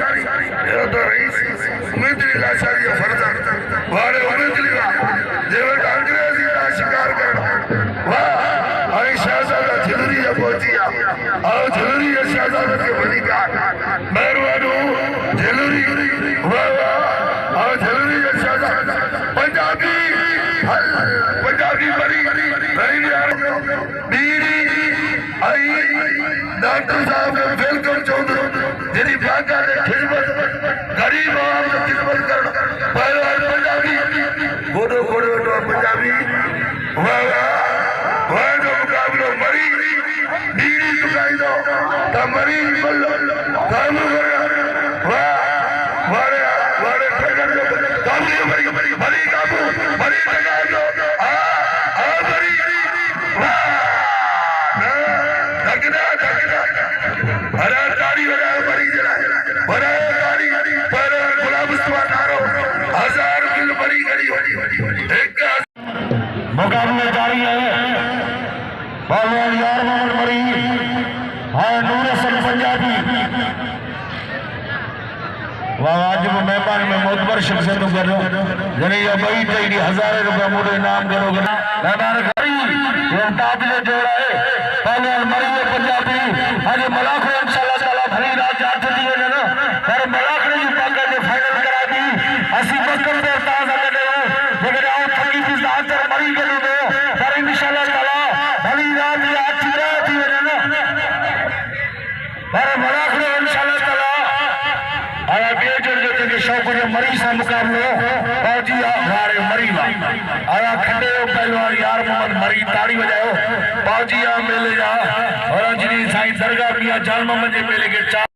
ये तो रईस उम्मीदली लाचारी फर्ज वारे उम्मीदली जेवे अंग्रेजी का शिकार कर वाह आई शहजादा झलरी पहुंचिया आओ झलरी शहजादा के बनी का मेहरबानो झलरी वाह वाह आओ झलरी शहजादा पंजाबी बड़ी बीड़ी आई डॉक्टर साहब वेलकम चौधरी तेरी बाका ने खिदमत गरीब आवाम की खिदमत कर पहलवान पंजाबी गोदो गोदो तो पंजाबी वाह वाह जो मुकाबलो मरी बीड़ी चुकाई दो ता मरी बल्लो काम कर वाह वारे वारे ठगन जो काबू मरी काबू मरी ठगन दो मुकाबले जारी है पहलवान यार मोहम्मद मरी है नूर हसन पंजाबी आज मेहमान में मोतबर शख्सियत करो जने ये बई तेरी हजारों रुपया मुझे इनाम करोगे मेहमान करी ये ताबिले जोड़ा है पहलवान मरी है पंजाबी आज मलाख इंशाल्लाह ताला भरी रात जात दिए ना पर मलाख ने जो पाकर ने फाइनल करा दी असी मक्कम दे ताजा करे लेकिन आओ थकी भी जात मरी के दो पर इंशाल्लाह ताला भरी रात जात दिए ना पर मलाख ने इंशाल्लाह ताला आया बेजोड़ जो के शौक जो मरी सा मुकाबलो फौजी हमारे मरी आया खंडे पहलवान यार मोहम्मद मरी ताड़ी बजाओ फौजी मेले जा और अंजनी साईं दरगाह मियां जाल मोहम्मद जे मेले के